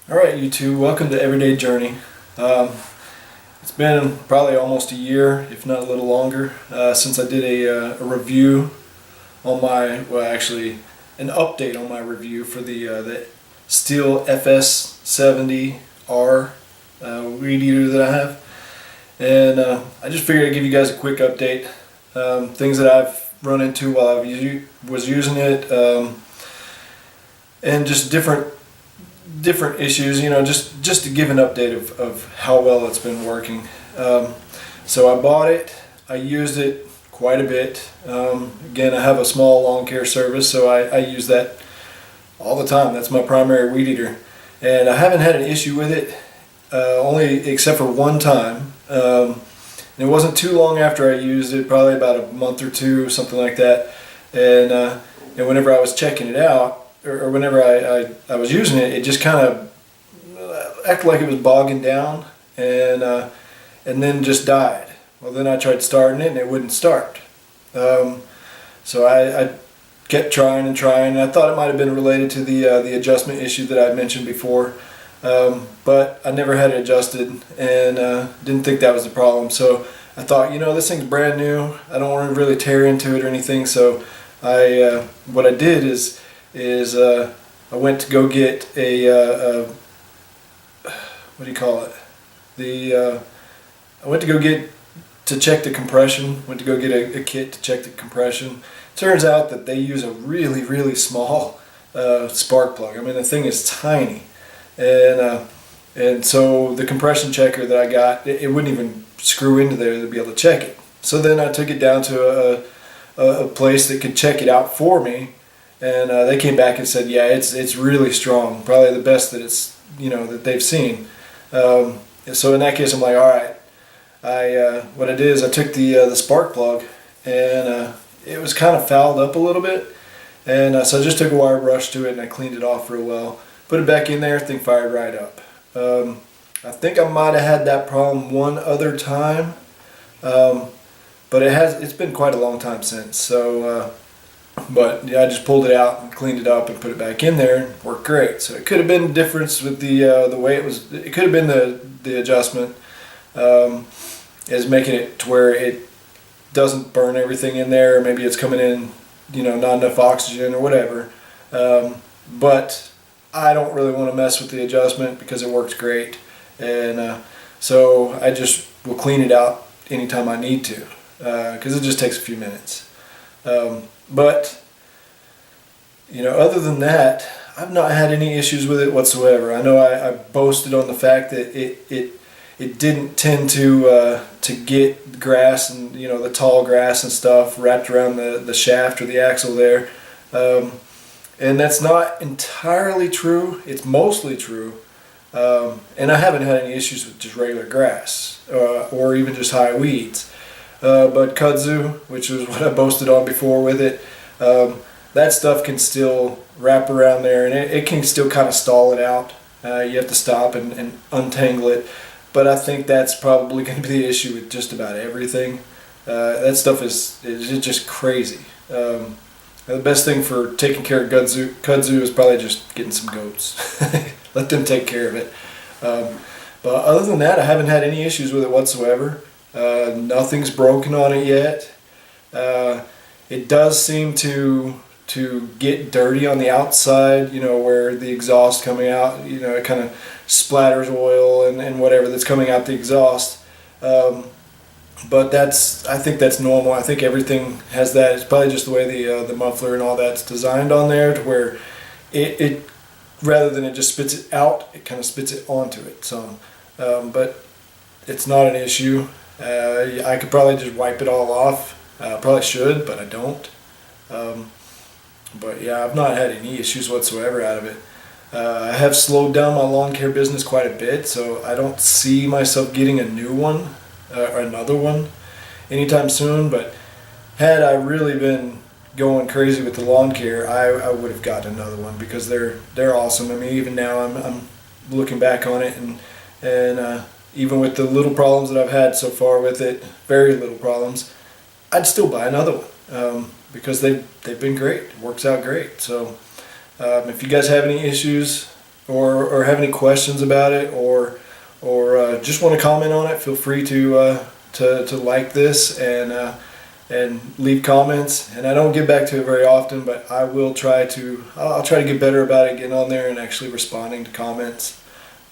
Alright, you two, welcome to Everyday Journey. It's been probably almost a year, if not a little longer, since I did a review on my, well actually an update on my review for the Stihl FS 70R weed eater that I have. And I just figured I'd give you guys a quick update. Things that I've run into while I was using it, and just different issues, just to give an update of how well it's been working. So I bought it, I used it quite a bit. Again, I have a small lawn care service, so I use that all the time. That's my primary weed eater, and I haven't had an issue with it, only except for one time. And it wasn't too long after I used it, probably about a month or two, something like that. And whenever I was checking it out, or whenever I was using it, it just kind of acted like it was bogging down, and then just died. Well, then I tried starting it and it wouldn't start. So I kept trying and trying, and I thought it might have been related to the adjustment issue that I mentioned before, but I never had it adjusted, and didn't think that was the problem. So I thought, this thing's brand new, I don't want to really tear into it or anything. So what I did is I went to go get what do you call it? I went to go to check the compression. Went to go get a kit to check the compression. Turns out that they use a really small spark plug. I mean, the thing is tiny, and so the compression checker that I got, it wouldn't even screw into there to be able to check it. So then I took it down to a place that could check it out for me. And they came back and said, yeah, it's really strong, probably the best that that they've seen. So in that case, I'm like, all right. What I did is I took the spark plug, and it was kind of fouled up a little bit, and so I just took a wire brush to it and I cleaned it off real well. Put it back in there, thing fired right up. I think I might have had that problem one other time, but it's been quite a long time since. So. But yeah, I just pulled it out and cleaned it up and put it back in there, and it worked great. So it could have been the difference with the way it was. It could have been the adjustment, is making it to where it doesn't burn everything in there. Or maybe it's coming in, not enough oxygen or whatever. But I don't really want to mess with the adjustment because it works great, and so I just will clean it out anytime I need to, because it just takes a few minutes. But other than that, I've not had any issues with it whatsoever. I know I boasted on the fact that it didn't tend to get grass and the tall grass and stuff wrapped around the shaft or the axle there, and that's not entirely true. It's mostly true, and I haven't had any issues with just regular grass or even just high weeds. But kudzu, which is what I boasted on before with it, that stuff can still wrap around there, and it can still kind of stall it out. You have to stop and untangle it. But I think that's probably going to be the issue with just about everything. That stuff is just crazy. The best thing for taking care of kudzu is probably just getting some goats. Let them take care of it. But other than that, I haven't had any issues with it whatsoever. Nothing's broken on it yet. It does seem to get dirty on the outside, where the exhaust coming out, it kind of splatters oil and whatever that's coming out the exhaust. But I think that's normal. I think everything has that. It's probably just the way the muffler and all that's designed on there, to where it rather than it just spits it out, it kind of spits it onto it. So, but it's not an issue. I could probably just wipe it all off. Probably should, but I don't. But yeah, I've not had any issues whatsoever out of it. I have slowed down my lawn care business quite a bit, so I don't see myself getting a new one or another one anytime soon. But had I really been going crazy with the lawn care, I would have gotten another one, because they're awesome. I mean, even now I'm looking back on it, and even with the little problems that I've had so far with it, very little problems, I'd still buy another one, because they've been great. It works out great. So if you guys have any issues or have any questions about it, or just want to comment on it, feel free to like this and leave comments. And I don't get back to it very often, but I will try to. I'll try to get better about it, getting on there and actually responding to comments.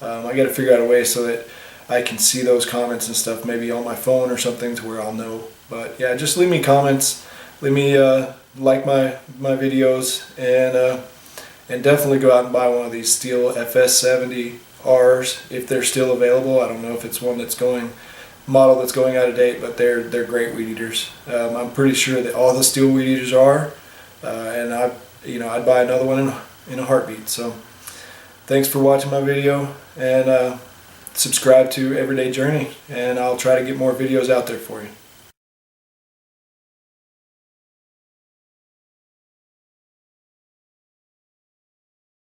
I got to figure out a way so that I can see those comments and stuff, maybe on my phone or something, to where I'll know. But yeah, just leave me comments. Leave me like my videos, and definitely go out and buy one of these Stihl FS 70Rs if they're still available. I don't know if it's one that's model that's going out of date, but they're great weed eaters. I'm pretty sure that all the Stihl weed eaters are, and I'd buy another one in a heartbeat. So thanks for watching my video, and subscribe to Everyday Journey, and I'll try to get more videos out there for you.